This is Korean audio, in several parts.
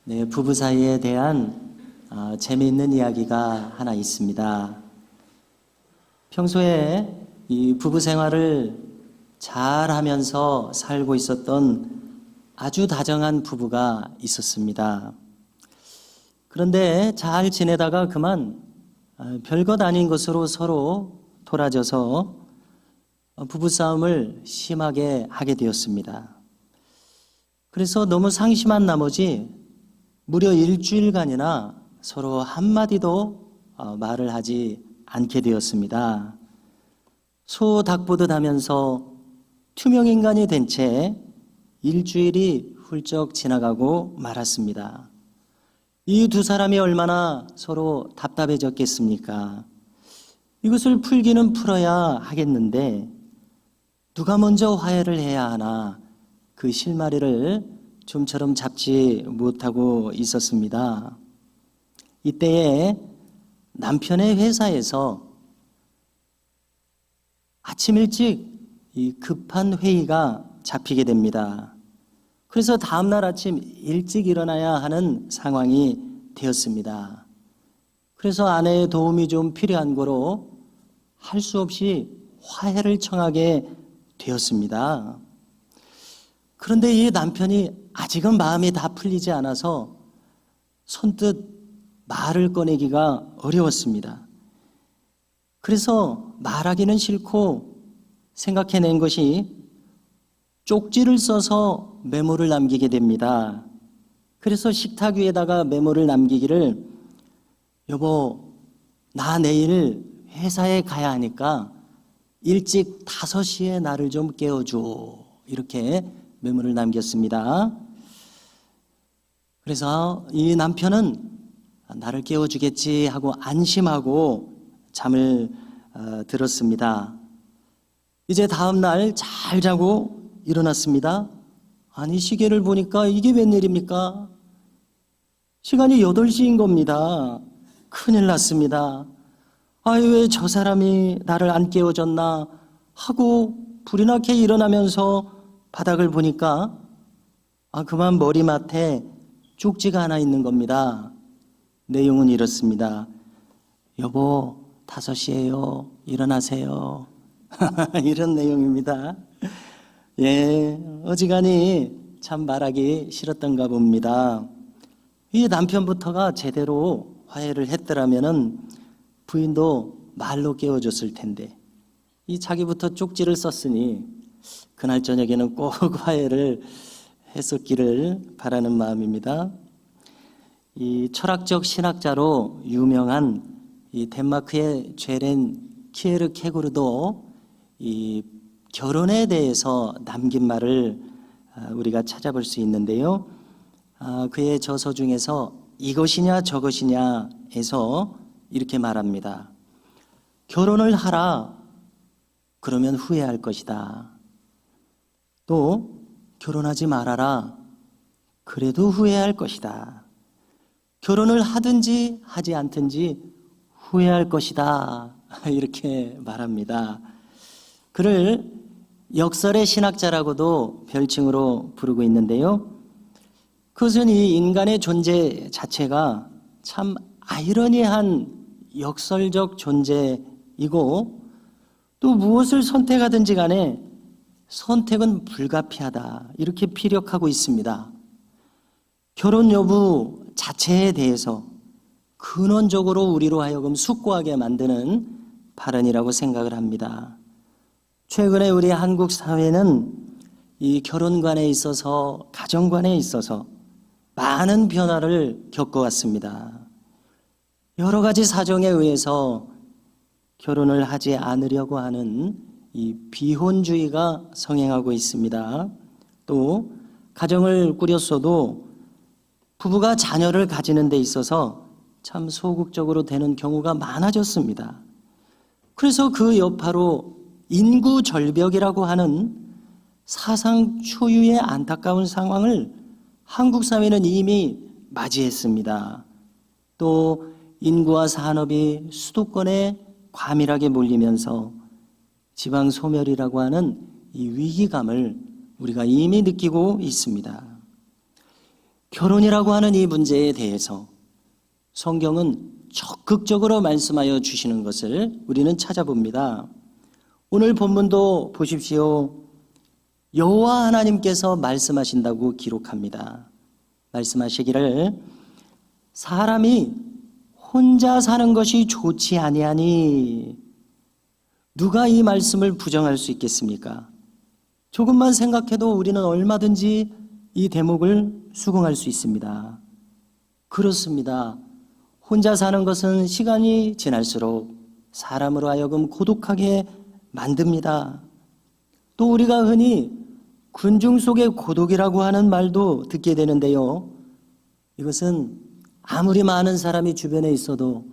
네, 부부 사이에 대한 재미있는 이야기가 하나 있습니다. 평소에 이 부부 생활을 잘 하면서 살고 있었던 아주 다정한 부부가 있었습니다. 그런데 잘 지내다가 그만 별것 아닌 것으로 서로 토라져서 부부싸움을 심하게 하게 되었습니다. 그래서 너무 상심한 나머지 무려 일주일간이나 서로 한마디도 말을 하지 않게 되었습니다. 소 닭 보듯 하면서 투명인간이 된 채 일주일이 훌쩍 지나가고 말았습니다. 이 두 사람이 얼마나 서로 답답해졌겠습니까? 이것을 풀기는 풀어야 하겠는데 누가 먼저 화해를 해야 하나 그 실마리를 좀처럼 잡지 못하고 있었습니다. 이때에 남편의 회사에서 아침 일찍 이 급한 회의가 잡히게 됩니다. 그래서 다음날 아침 일찍 일어나야 하는 상황이 되었습니다. 그래서 아내의 도움이 좀 필요한 거로 할 수 없이 화해를 청하게 되었습니다. 그런데 이 남편이 아직은 마음이 다 풀리지 않아서 선뜻 말을 꺼내기가 어려웠습니다. 그래서 말하기는 싫고 생각해낸 것이 쪽지를 써서 메모를 남기게 됩니다. 그래서 식탁 위에다가 메모를 남기기를 여보, 나 내일 회사에 가야 하니까 일찍 5시에 나를 좀 깨워줘. 이렇게 메모를 남겼습니다. 그래서 이 남편은 나를 깨워주겠지 하고 안심하고 잠을 들었습니다. 이제 다음 날 잘 자고 일어났습니다. 아니 시계를 보니까 이게 웬일입니까? 시간이 8시인 겁니다. 큰일 났습니다. 아유 왜 저 사람이 나를 안 깨워줬나 하고 불이 나게 일어나면서 바닥을 보니까 그만 머리맡에 쪽지가 하나 있는 겁니다. 내용은 이렇습니다. 여보 5시에요. 일어나세요. 이런 내용입니다. 예, 어지간히 참 말하기 싫었던가 봅니다. 이 남편부터가 제대로 화해를 했더라면은 부인도 말로 깨워줬을 텐데 이 자기부터 쪽지를 썼으니 그날 저녁에는 꼭 화해를 했었기를 바라는 마음입니다. 이 철학적 신학자로 유명한 이 덴마크의 죄렌 키에르케고르도 이 결혼에 대해서 남긴 말을 우리가 찾아볼 수 있는데요. 그의 저서 중에서 이것이냐 저것이냐에서 이렇게 말합니다. 결혼을 하라. 그러면 후회할 것이다. 또 결혼하지 말아라. 그래도 후회할 것이다. 결혼을 하든지 하지 않든지 후회할 것이다. 이렇게 말합니다. 그를 역설의 신학자라고도 별칭으로 부르고 있는데요. 그것은 이 인간의 존재 자체가 참 아이러니한 역설적 존재이고 또 무엇을 선택하든지 간에 선택은 불가피하다. 이렇게 피력하고 있습니다. 결혼 여부 자체에 대해서 근원적으로 우리로 하여금 숙고하게 만드는 발언이라고 생각을 합니다. 최근에 우리 한국 사회는 이 결혼관에 있어서 가정관에 있어서 많은 변화를 겪어왔습니다. 여러 가지 사정에 의해서 결혼을 하지 않으려고 하는 이 비혼주의가 성행하고 있습니다. 또 가정을 꾸렸어도 부부가 자녀를 가지는 데 있어서 참 소극적으로 되는 경우가 많아졌습니다. 그래서 그 여파로 인구 절벽이라고 하는 사상 초유의 안타까운 상황을 한국 사회는 이미 맞이했습니다. 또 인구와 산업이 수도권에 과밀하게 몰리면서 지방 소멸이라고 하는 이 위기감을 우리가 이미 느끼고 있습니다. 결혼이라고 하는 이 문제에 대해서 성경은 적극적으로 말씀하여 주시는 것을 우리는 찾아봅니다. 오늘 본문도 보십시오. 여호와 하나님께서 말씀하신다고 기록합니다. 말씀하시기를 사람이 혼자 사는 것이 좋지 아니하니. 누가 이 말씀을 부정할 수 있겠습니까? 조금만 생각해도 우리는 얼마든지 이 대목을 수긍할 수 있습니다. 그렇습니다. 혼자 사는 것은 시간이 지날수록 사람으로 하여금 고독하게 만듭니다. 또 우리가 흔히 군중 속의 고독이라고 하는 말도 듣게 되는데요. 이것은 아무리 많은 사람이 주변에 있어도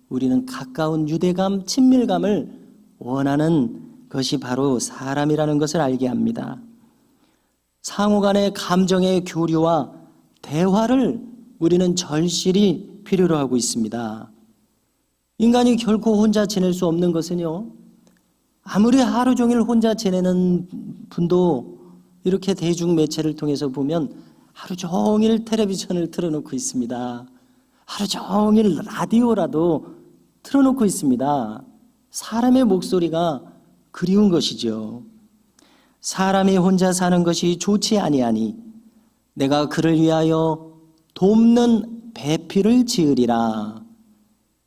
우리는 가까운 유대감, 친밀감을 원하는 것이 바로 사람이라는 것을 알게 합니다. 상호 간의 감정의 교류와 대화를 우리는 절실히 필요로 하고 있습니다. 인간이 결코 혼자 지낼 수 없는 것은요, 아무리 하루 종일 혼자 지내는 분도 이렇게 대중 매체를 통해서 보면 하루 종일 텔레비전을 틀어놓고 있습니다. 하루 종일 라디오라도 틀어놓고 있습니다. 사람의 목소리가 그리운 것이죠. 사람이 혼자 사는 것이 좋지 아니하니 내가 그를 위하여 돕는 배필을 지으리라.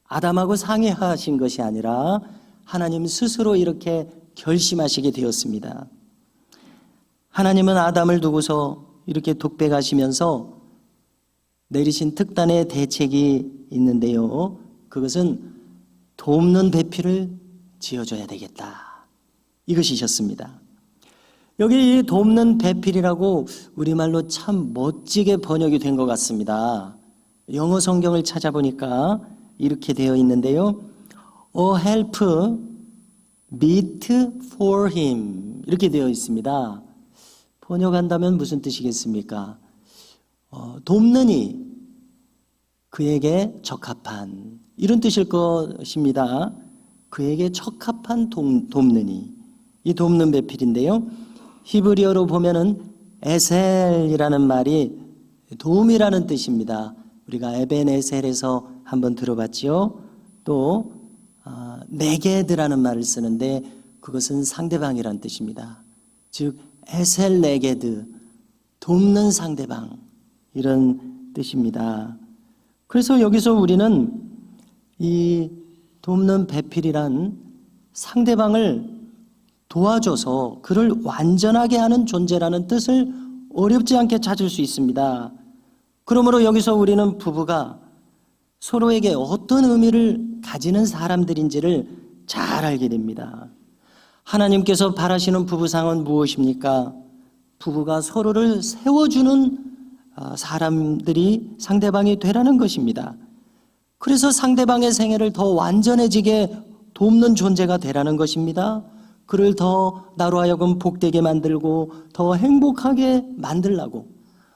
아담하고 상의하신 것이 아니라 하나님 스스로 이렇게 결심하시게 되었습니다. 하나님은 아담을 두고서 이렇게 독백하시면서 내리신 특단의 대책이 있는데요. 그것은 돕는 배필을 지어줘야 되겠다. 이것이셨습니다. 여기 이 돕는 배필이라고 우리말로 참 멋지게 번역이 된 것 같습니다. 영어 성경을 찾아보니까 이렇게 되어 있는데요. A help meet for him 이렇게 되어 있습니다. 번역한다면 무슨 뜻이겠습니까? 돕는 이, 그에게 적합한 이런 뜻일 것입니다. 그에게 적합한 돕는 이, 이 돕는 배필인데요. 히브리어로 보면은 에셀이라는 말이 도움이라는 뜻입니다. 우리가 에벤에셀에서 한번 들어봤죠. 또 네게드라는 말을 쓰는데 그것은 상대방이라는 뜻입니다. 즉 에셀 네게드, 돕는 상대방 이런 뜻입니다. 그래서 여기서 우리는 이 돕는 배필이란 상대방을 도와줘서 그를 완전하게 하는 존재라는 뜻을 어렵지 않게 찾을 수 있습니다. 그러므로 여기서 우리는 부부가 서로에게 어떤 의미를 가지는 사람들인지를 잘 알게 됩니다. 하나님께서 바라시는 부부상은 무엇입니까? 부부가 서로를 세워주는 사람들이 상대방이 되라는 것입니다. 그래서 상대방의 생애를 더 완전해지게 돕는 존재가 되라는 것입니다. 그를 더 나로 하여금 복되게 만들고 더 행복하게 만들라고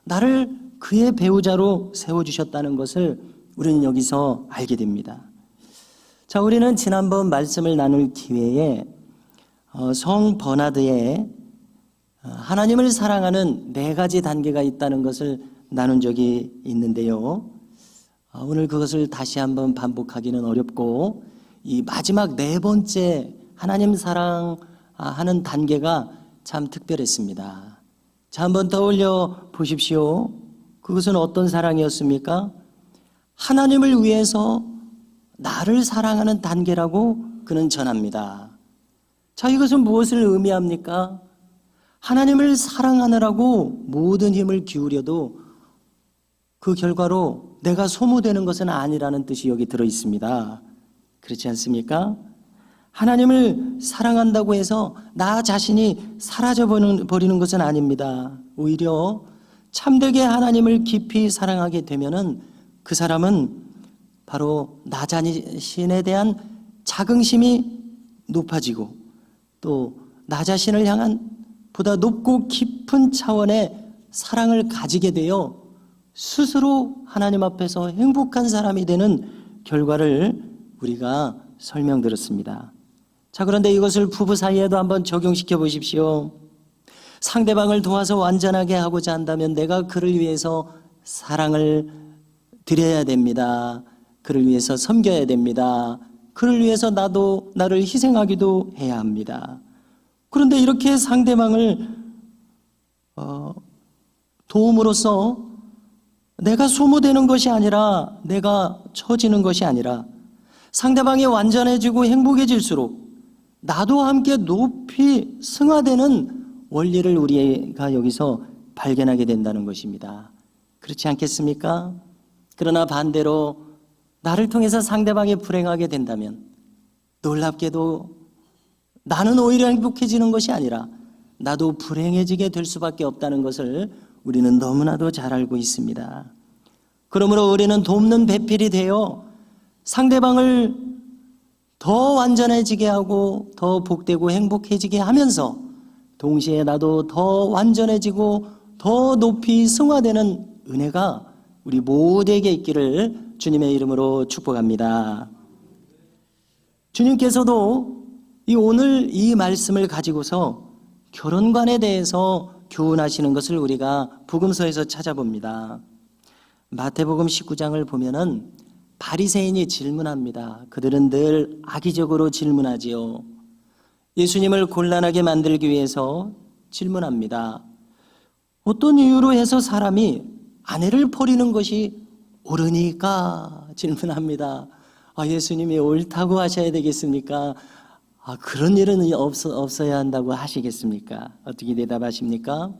나를 그의 배우자로 세워주셨다는 것을 우리는 여기서 알게 됩니다. 자, 우리는 지난번 말씀을 나눌 기회에 성 버나드의 하나님을 사랑하는 4가지 단계가 있다는 것을 나눈 적이 있는데요. 오늘 그것을 다시 한번 반복하기는 어렵고 이 마지막 4번째 하나님 사랑하는 단계가 참 특별했습니다. 자, 한번 떠올려 보십시오. 그것은 어떤 사랑이었습니까? 하나님을 위해서 나를 사랑하는 단계라고 그는 전합니다. 자, 이것은 무엇을 의미합니까? 하나님을 사랑하느라고 모든 힘을 기울여도 그 결과로 내가 소모되는 것은 아니라는 뜻이 여기 들어 있습니다. 그렇지 않습니까? 하나님을 사랑한다고 해서 나 자신이 사라져 버리는 것은 아닙니다. 오히려 참되게 하나님을 깊이 사랑하게 되면은 그 사람은 바로 나 자신에 대한 자긍심이 높아지고 또 나 자신을 향한 보다 높고 깊은 차원의 사랑을 가지게 되어 스스로 하나님 앞에서 행복한 사람이 되는 결과를 우리가 설명드렸습니다. 자, 그런데 이것을 부부 사이에도 한번 적용시켜 보십시오. 상대방을 도와서 완전하게 하고자 한다면 내가 그를 위해서 사랑을 드려야 됩니다. 그를 위해서 섬겨야 됩니다. 그를 위해서 나를 희생하기도 해야 합니다. 그런데 이렇게 상대방을 도움으로써 내가 소모되는 것이 아니라, 내가 처지는 것이 아니라, 상대방이 완전해지고 행복해질수록 나도 함께 높이 승화되는 원리를 우리가 여기서 발견하게 된다는 것입니다. 그렇지 않겠습니까? 그러나 반대로 나를 통해서 상대방이 불행하게 된다면 놀랍게도 나는 오히려 행복해지는 것이 아니라 나도 불행해지게 될 수밖에 없다는 것을 우리는 너무나도 잘 알고 있습니다. 그러므로 우리는 돕는 배필이 되어 상대방을 더 완전해지게 하고 더 복되고 행복해지게 하면서 동시에 나도 더 완전해지고 더 높이 승화되는 은혜가 우리 모두에게 있기를 주님의 이름으로 축복합니다. 주님께서도 오늘 이 말씀을 가지고서 결혼관에 대해서 교훈하시는 것을 우리가 복음서에서 찾아봅니다. 마태복음 19장을 보면은 바리새인이 질문합니다. 그들은 늘 악의적으로 질문하지요. 예수님을 곤란하게 만들기 위해서 질문합니다. 어떤 이유로 해서 사람이 아내를 버리는 것이 옳으니까 질문합니다. 예수님이 옳다고 하셔야 되겠습니까? 그런 일은 없어야 한다고 하시겠습니까? 어떻게 대답하십니까?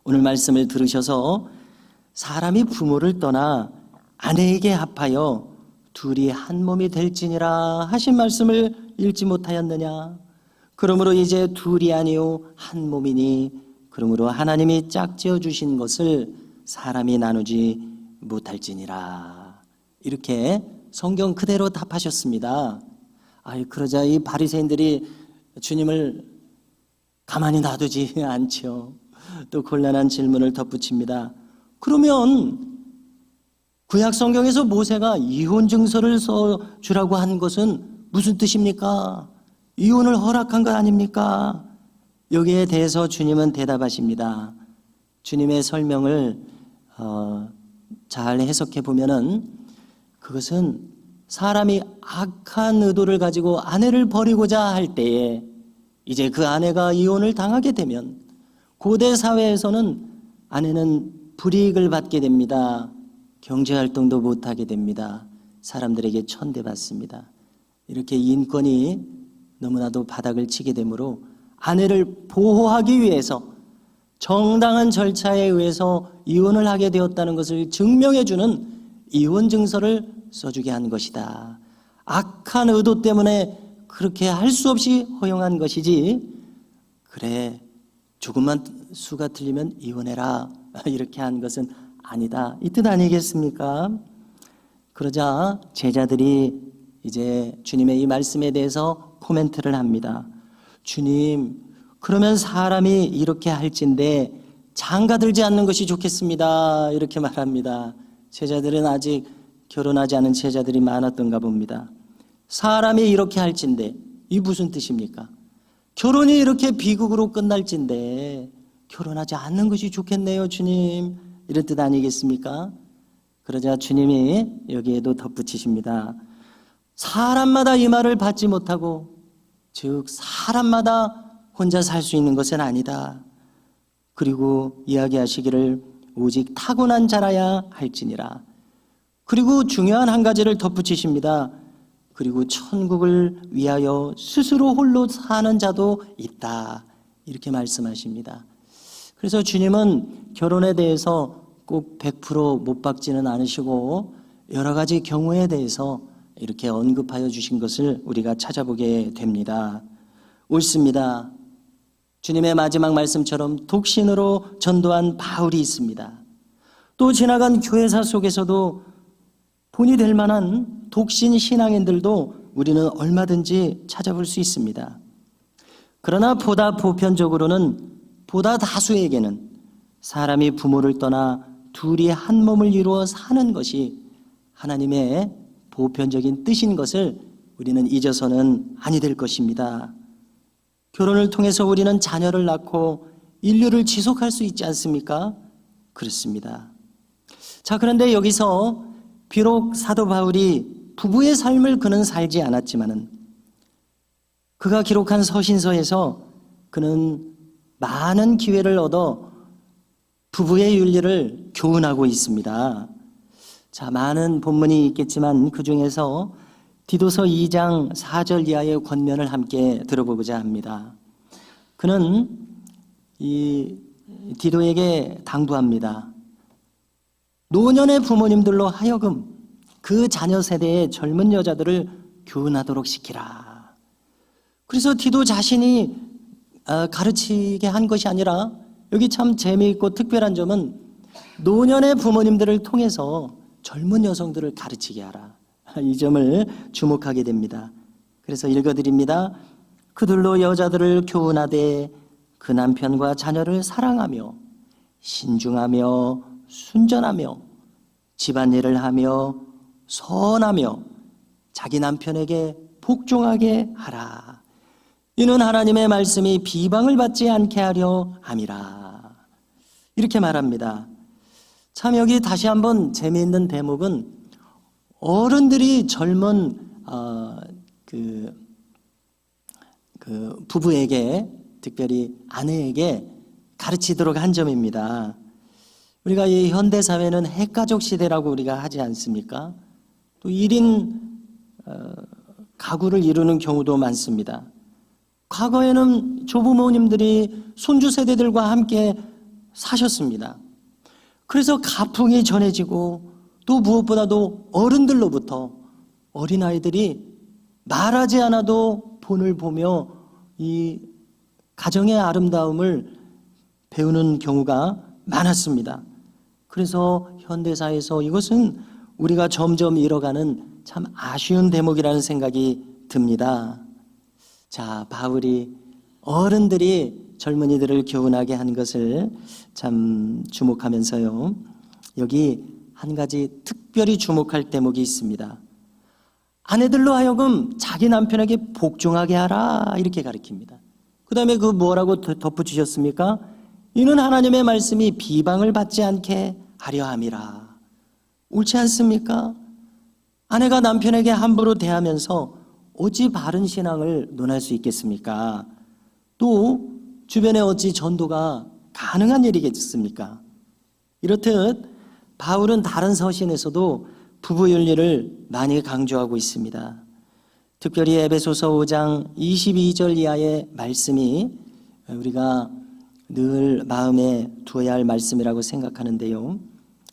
오늘 말씀을 들으셔서 사람이 부모를 떠나 아내에게 합하여 둘이 한 몸이 될지니라 하신 말씀을 읽지 못하였느냐? 그러므로 이제 둘이 아니요 한 몸이니 그러므로 하나님이 짝지어 주신 것을 사람이 나누지 못할지니라. 이렇게 성경 그대로 답하셨습니다. 그러자 이 바리새인들이 주님을 가만히 놔두지 않죠. 또 곤란한 질문을 덧붙입니다. 그러면 구약 성경에서 모세가 이혼 증서를 써주라고 한 것은 무슨 뜻입니까? 이혼을 허락한 것 아닙니까? 여기에 대해서 주님은 대답하십니다. 주님의 설명을 잘 해석해 보면은 그것은 사람이 악한 의도를 가지고 아내를 버리고자 할 때에 이제 그 아내가 이혼을 당하게 되면 고대 사회에서는 아내는 불이익을 받게 됩니다. 경제활동도 못하게 됩니다. 사람들에게 천대받습니다. 이렇게 인권이 너무나도 바닥을 치게 되므로 아내를 보호하기 위해서 정당한 절차에 의해서 이혼을 하게 되었다는 것을 증명해주는 이혼 증서를 써주게 한 것이다. 악한 의도 때문에 그렇게 할 수 없이 허용한 것이지, 그래 조금만 수가 틀리면 이혼해라 이렇게 한 것은 아니다, 이 뜻 아니겠습니까? 그러자 제자들이 이제 주님의 이 말씀에 대해서 코멘트를 합니다. 주님, 그러면 사람이 이렇게 할진데 장가들지 않는 것이 좋겠습니다, 이렇게 말합니다. 제자들은 아직 결혼하지 않은 제자들이 많았던가 봅니다. 사람이 이렇게 할진데, 이 무슨 뜻입니까? 결혼이 이렇게 비극으로 끝날진데 결혼하지 않는 것이 좋겠네요, 주님, 이런 뜻 아니겠습니까? 그러자 주님이 여기에도 덧붙이십니다. 사람마다 이 말을 받지 못하고, 즉 사람마다 혼자 살 수 있는 것은 아니다. 그리고 이야기하시기를 오직 타고난 자라야 할지니라. 그리고 중요한 한 가지를 덧붙이십니다. 그리고 천국을 위하여 스스로 홀로 사는 자도 있다, 이렇게 말씀하십니다. 그래서 주님은 결혼에 대해서 꼭 100% 못 박지는 않으시고 여러 가지 경우에 대해서 이렇게 언급하여 주신 것을 우리가 찾아보게 됩니다. 옳습니다. 주님의 마지막 말씀처럼 독신으로 전도한 바울이 있습니다. 또 지나간 교회사 속에서도 본이 될 만한 독신 신앙인들도 우리는 얼마든지 찾아볼 수 있습니다. 그러나 보다 보편적으로는, 보다 다수에게는 사람이 부모를 떠나 둘이 한 몸을 이루어 사는 것이 하나님의 보편적인 뜻인 것을 우리는 잊어서는 아니 될 것입니다. 결혼을 통해서 우리는 자녀를 낳고 인류를 지속할 수 있지 않습니까? 그렇습니다. 자, 그런데 여기서 비록 사도 바울이 부부의 삶을 그는 살지 않았지만은 그가 기록한 서신서에서 그는 많은 기회를 얻어 부부의 윤리를 교훈하고 있습니다. 자, 많은 본문이 있겠지만 그 중에서 디도서 2장 4절 이하의 권면을 함께 들어보고자 합니다. 그는 이 디도에게 당부합니다. 노년의 부모님들로 하여금 그 자녀 세대의 젊은 여자들을 교훈하도록 시키라. 그래서 디도 자신이 가르치게 한 것이 아니라 여기 참 재미있고 특별한 점은 노년의 부모님들을 통해서 젊은 여성들을 가르치게 하라. 이 점을 주목하게 됩니다. 그래서 읽어드립니다. 그들로 여자들을 교훈하되 그 남편과 자녀를 사랑하며 신중하며 순전하며 집안일을 하며 선하며 자기 남편에게 복종하게 하라. 이는 하나님의 말씀이 비방을 받지 않게 하려 함이라. 이렇게 말합니다. 참 여기 다시 한번 재미있는 대목은 어른들이 젊은 부부에게, 특별히 아내에게 가르치도록 한 점입니다. 우리가 이 현대 사회는 핵가족 시대라고 우리가 하지 않습니까? 또 1인 가구를 이루는 경우도 많습니다. 과거에는 조부모님들이 손주 세대들과 함께 사셨습니다. 그래서 가풍이 전해지고 또 무엇보다도 어른들로부터 어린아이들이 말하지 않아도 본을 보며 이 가정의 아름다움을 배우는 경우가 많았습니다. 그래서 현대사에서 이것은 우리가 점점 잃어가는 참 아쉬운 대목이라는 생각이 듭니다. 자, 바울이 어른들이 젊은이들을 교훈하게 한 것을 참 주목하면서요, 여기 한 가지 특별히 주목할 대목이 있습니다. 아내들로 하여금 자기 남편에게 복종하게 하라, 이렇게 가르칩니다. 그 다음에 그 뭐라고 덧붙이셨습니까? 이는 하나님의 말씀이 비방을 받지 않게 하려 함이라. 옳지 않습니까? 아내가 남편에게 함부로 대하면서 어찌 바른 신앙을 논할 수 있겠습니까? 또 주변에 어찌 전도가 가능한 일이겠습니까? 이렇듯 바울은 다른 서신에서도 부부 윤리를 많이 강조하고 있습니다. 특별히 에베소서 5장 22절 이하의 말씀이 우리가 늘 마음에 두어야 할 말씀이라고 생각하는데요,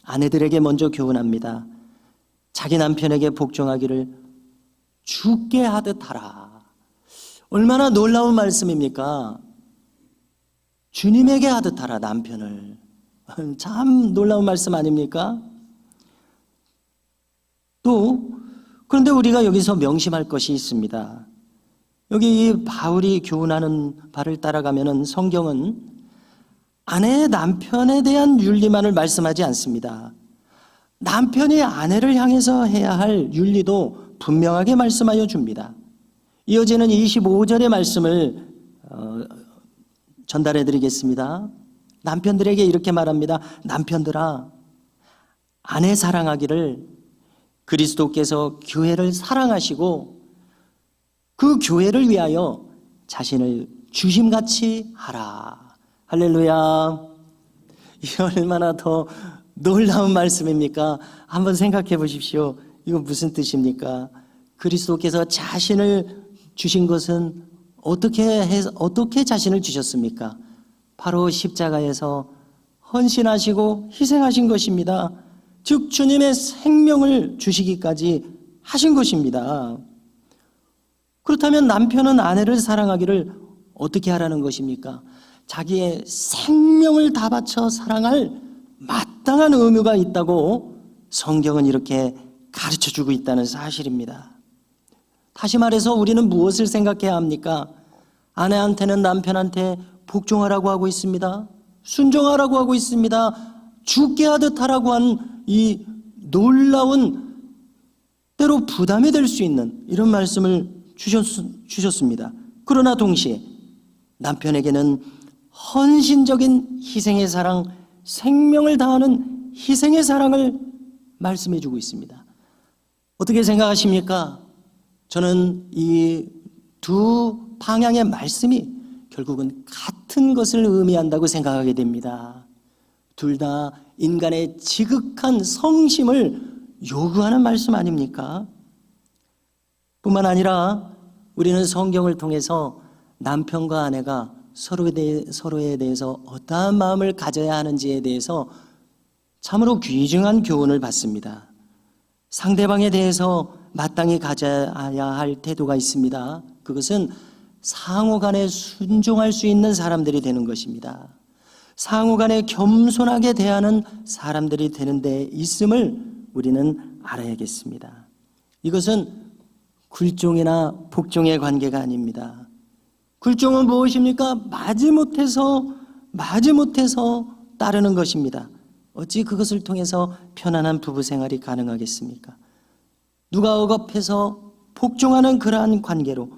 아내들에게 먼저 교훈합니다. 자기 남편에게 복종하기를 죽게 하듯 하라. 얼마나 놀라운 말씀입니까? 주님에게 하듯 하라, 남편을. 참 놀라운 말씀 아닙니까? 또 그런데 우리가 여기서 명심할 것이 있습니다. 여기 이 바울이 교훈하는 바를 따라가면은 성경은 아내의 남편에 대한 윤리만을 말씀하지 않습니다. 남편이 아내를 향해서 해야 할 윤리도 분명하게 말씀하여 줍니다. 이어지는 25절의 말씀을 전달해 드리겠습니다. 남편들에게 이렇게 말합니다. 남편들아, 아내 사랑하기를 그리스도께서 교회를 사랑하시고 그 교회를 위하여 자신을 주심같이 하라. 할렐루야. 이게 얼마나 더 놀라운 말씀입니까? 한번 생각해 보십시오. 이거 무슨 뜻입니까? 그리스도께서 자신을 주신 것은 어떻게 자신을 주셨습니까? 바로 십자가에서 헌신하시고 희생하신 것입니다. 즉 주님의 생명을 주시기까지 하신 것입니다. 그렇다면 남편은 아내를 사랑하기를 어떻게 하라는 것입니까? 자기의 생명을 다 바쳐 사랑할 마땅한 의무가 있다고 성경은 이렇게 가르쳐주고 있다는 사실입니다. 다시 말해서 우리는 무엇을 생각해야 합니까? 아내한테는 남편한테 복종하라고 하고 있습니다. 순종하라고 하고 있습니다. 죽게 하듯 하라고 한 이 놀라운, 때로 부담이 될 수 있는 이런 말씀을 주셨습니다. 그러나 동시에 남편에게는 헌신적인 희생의 사랑, 생명을 다하는 희생의 사랑을 말씀해 주고 있습니다. 어떻게 생각하십니까? 저는 이 두 방향의 말씀이 결국은 같은 것을 의미한다고 생각하게 됩니다. 둘 다 인간의 지극한 성심을 요구하는 말씀 아닙니까? 뿐만 아니라 우리는 성경을 통해서 남편과 아내가 서로에 대해서 어떠한 마음을 가져야 하는지에 대해서 참으로 귀중한 교훈을 받습니다. 상대방에 대해서 마땅히 가져야 할 태도가 있습니다. 그것은 상호간에 순종할 수 있는 사람들이 되는 것입니다. 상호간에 겸손하게 대하는 사람들이 되는 데 있음을 우리는 알아야겠습니다. 이것은 굴종이나 복종의 관계가 아닙니다. 굴종은 무엇입니까? 마지못해서 따르는 것입니다. 어찌 그것을 통해서 편안한 부부 생활이 가능하겠습니까? 누가 억압해서 복종하는 그러한 관계로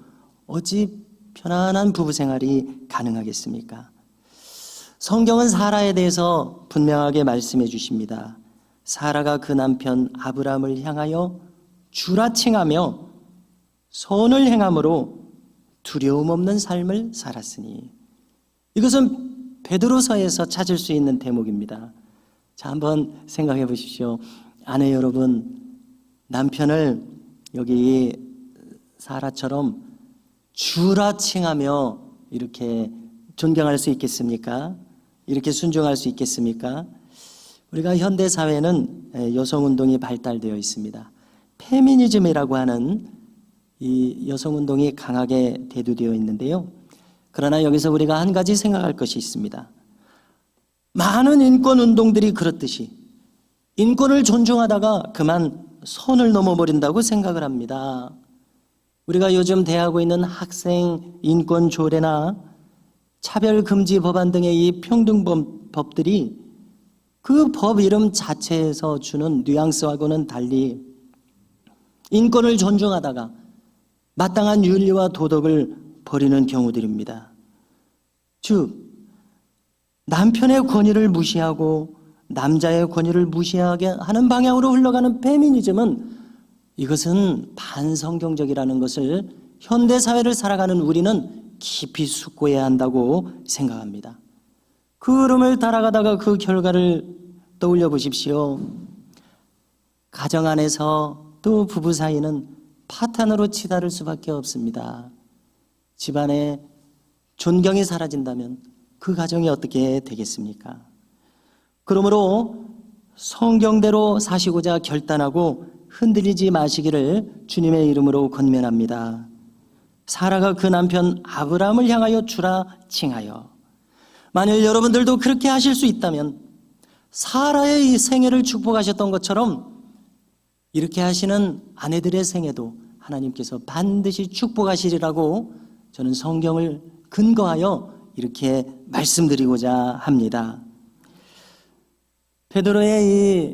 어찌 편안한 부부 생활이 가능하겠습니까? 성경은 사라에 대해서 분명하게 말씀해 주십니다. 사라가 그 남편 아브라함을 향하여 주라 칭하며 선을 행함으로 두려움 없는 삶을 살았으니, 이것은 베드로서에서 찾을 수 있는 대목입니다. 자, 한번 생각해 보십시오. 아내 여러분, 남편을 여기 사라처럼 주라 칭하며 이렇게 존경할 수 있겠습니까? 이렇게 순종할 수 있겠습니까? 우리가 현대 사회는 여성운동이 발달되어 있습니다. 페미니즘이라고 하는 이 여성운동이 강하게 대두되어 있는데요. 그러나 여기서 우리가 한 가지 생각할 것이 있습니다. 많은 인권운동들이 그렇듯이 인권을 존중하다가 그만 선을 넘어버린다고 생각을 합니다. 우리가 요즘 대하고 있는 학생 인권 조례나 차별금지 법안 등의 이 평등법들이 그 법 이름 자체에서 주는 뉘앙스하고는 달리 인권을 존중하다가 마땅한 윤리와 도덕을 버리는 경우들입니다. 즉, 남편의 권위를 무시하고 남자의 권위를 무시하게 하는 방향으로 흘러가는 페미니즘은, 이것은 반성경적이라는 것을 현대사회를 살아가는 우리는 깊이 숙고해야 한다고 생각합니다. 그 흐름을 따라가다가 그 결과를 떠올려 보십시오. 가정 안에서 또 부부 사이는 파탄으로 치달을 수밖에 없습니다. 집안에 존경이 사라진다면 그 가정이 어떻게 되겠습니까? 그러므로 성경대로 사시고자 결단하고 흔들리지 마시기를 주님의 이름으로 권면합니다. 사라가 그 남편 아브라함을 향하여 주라 칭하여, 만일 여러분들도 그렇게 하실 수 있다면 사라의 이 생애를 축복하셨던 것처럼 이렇게 하시는 아내들의 생애도 하나님께서 반드시 축복하시리라고 저는 성경을 근거하여 이렇게 말씀드리고자 합니다. 베드로의 이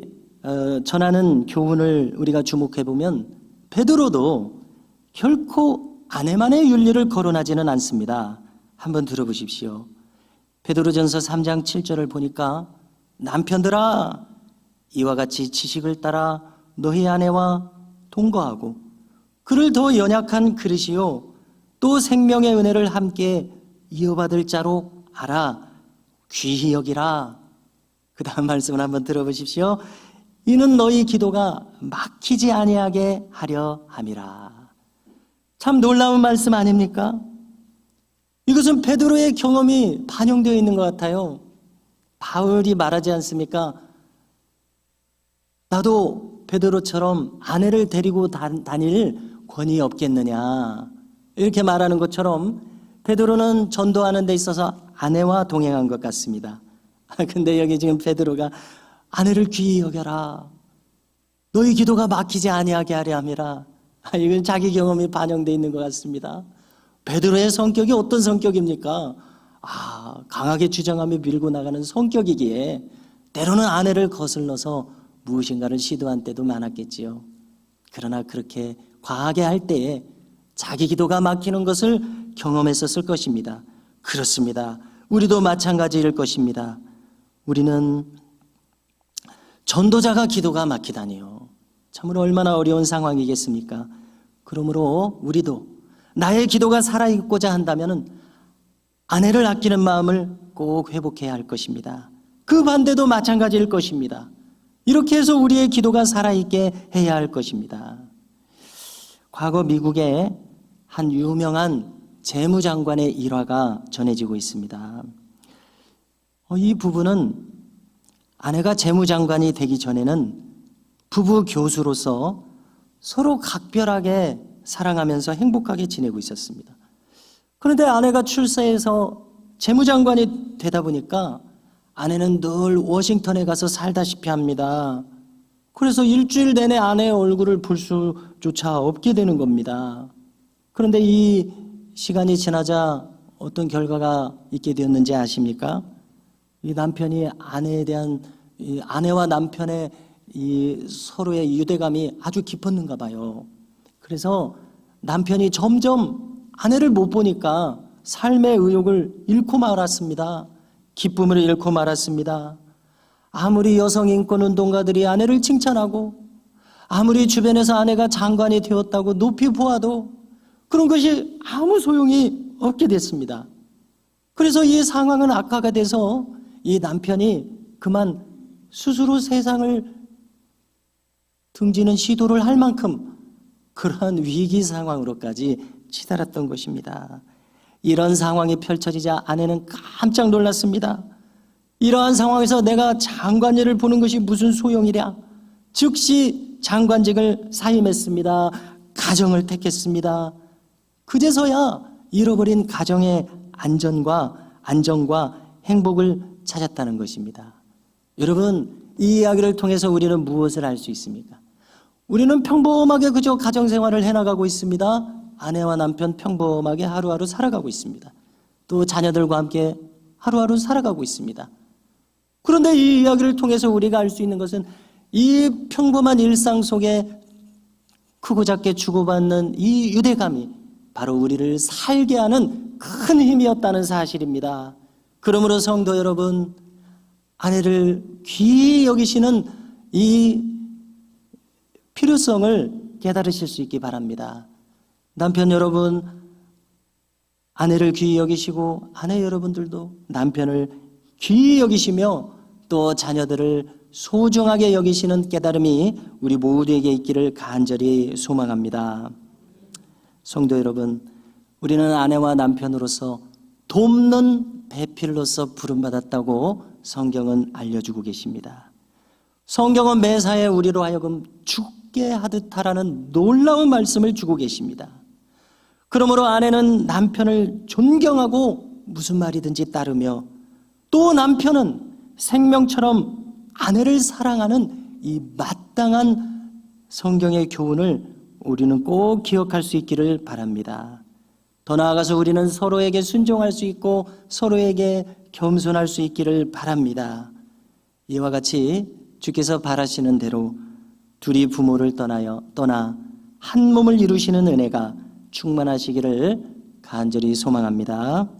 전하는 교훈을 우리가 주목해 보면 베드로도 결코 아내만의 윤리를 거론하지는 않습니다. 한번 들어보십시오. 베드로전서 3장 7절을 보니까, 남편들아 이와 같이 지식을 따라 너희 아내와 동거하고 그를 더 연약한 그릇이요 또 생명의 은혜를 함께 이어받을 자로 알아 귀히 여기라. 그 다음 말씀을 한번 들어보십시오. 이는 너희 기도가 막히지 아니하게 하려 함이라. 참 놀라운 말씀 아닙니까? 이것은 베드로의 경험이 반영되어 있는 것 같아요. 바울이 말하지 않습니까? 나도 베드로처럼 아내를 데리고 다닐 권위 없겠느냐, 이렇게 말하는 것처럼 베드로는 전도하는 데 있어서 아내와 동행한 것 같습니다. 근데 여기 지금 베드로가 아내를 귀히 여겨라, 너희 기도가 막히지 아니하게 하려 함이라. 이건 자기 경험이 반영되어 있는 것 같습니다. 베드로의 성격이 어떤 성격입니까? 강하게 주장하며 밀고 나가는 성격이기에 때로는 아내를 거슬러서 무엇인가를 시도한 때도 많았겠지요. 그러나 그렇게 과하게 할 때에 자기 기도가 막히는 것을 경험했었을 것입니다. 그렇습니다. 우리도 마찬가지일 것입니다. 우리는 전도자가 기도가 막히다니요. 참으로 얼마나 어려운 상황이겠습니까? 그러므로 우리도 나의 기도가 살아있고자 한다면 아내를 아끼는 마음을 꼭 회복해야 할 것입니다. 그 반대도 마찬가지일 것입니다. 이렇게 해서 우리의 기도가 살아있게 해야 할 것입니다. 과거 미국의 한 유명한 재무장관의 일화가 전해지고 있습니다. 이 부부는 아내가 재무장관이 되기 전에는 부부 교수로서 서로 각별하게 사랑하면서 행복하게 지내고 있었습니다. 그런데 아내가 출세해서 재무장관이 되다 보니까 아내는 늘 워싱턴에 가서 살다시피 합니다. 그래서 일주일 내내 아내의 얼굴을 볼 수조차 없게 되는 겁니다. 그런데 이 시간이 지나자 어떤 결과가 있게 되었는지 아십니까? 이 남편이 아내에 대한 아내와 남편의 이 서로의 유대감이 아주 깊었는가 봐요. 그래서 남편이 점점 아내를 못 보니까 삶의 의욕을 잃고 말았습니다. 기쁨을 잃고 말았습니다. 아무리 여성 인권 운동가들이 아내를 칭찬하고 아무리 주변에서 아내가 장관이 되었다고 높이 보아도 그런 것이 아무 소용이 없게 됐습니다. 그래서 이 상황은 악화가 돼서 이 남편이 그만 스스로 세상을 등지는 시도를 할 만큼 그러한 위기 상황으로까지 치달았던 것입니다. 이런 상황이 펼쳐지자 아내는 깜짝 놀랐습니다. 이러한 상황에서 내가 장관일을 보는 것이 무슨 소용이랴. 즉시 장관직을 사임했습니다. 가정을 택했습니다. 그제서야 잃어버린 가정의 안정과 행복을 찾았다는 것입니다. 여러분, 이 이야기를 통해서 우리는 무엇을 알 수 있습니까? 우리는 평범하게 그저 가정생활을 해나가고 있습니다. 아내와 남편 평범하게 하루하루 살아가고 있습니다. 또 자녀들과 함께 하루하루 살아가고 있습니다. 그런데 이 이야기를 통해서 우리가 알 수 있는 것은 이 평범한 일상 속에 크고 작게 주고받는 이 유대감이 바로 우리를 살게 하는 큰 힘이었다는 사실입니다. 그러므로 성도 여러분, 아내를 귀히 여기시는 이 필요성을 깨달으실 수 있기 바랍니다. 남편 여러분, 아내를 귀히 여기시고 아내 여러분들도 남편을 귀히 여기시며 또 자녀들을 소중하게 여기시는 깨달음이 우리 모두에게 있기를 간절히 소망합니다. 성도 여러분, 우리는 아내와 남편으로서 돕는 배필로서 부름받았다고 성경은 알려주고 계십니다. 성경은 매사에 우리로 하여금 죽게 하듯 하라는 놀라운 말씀을 주고 계십니다. 그러므로 아내는 남편을 존경하고 무슨 말이든지 따르며 또 남편은 생명처럼 아내를 사랑하는 이 마땅한 성경의 교훈을 우리는 꼭 기억할 수 있기를 바랍니다. 더 나아가서 우리는 서로에게 순종할 수 있고 서로에게 겸손할 수 있기를 바랍니다. 이와 같이 주께서 바라시는 대로 둘이 부모를 떠나 한 몸을 이루시는 은혜가 충만하시기를 간절히 소망합니다.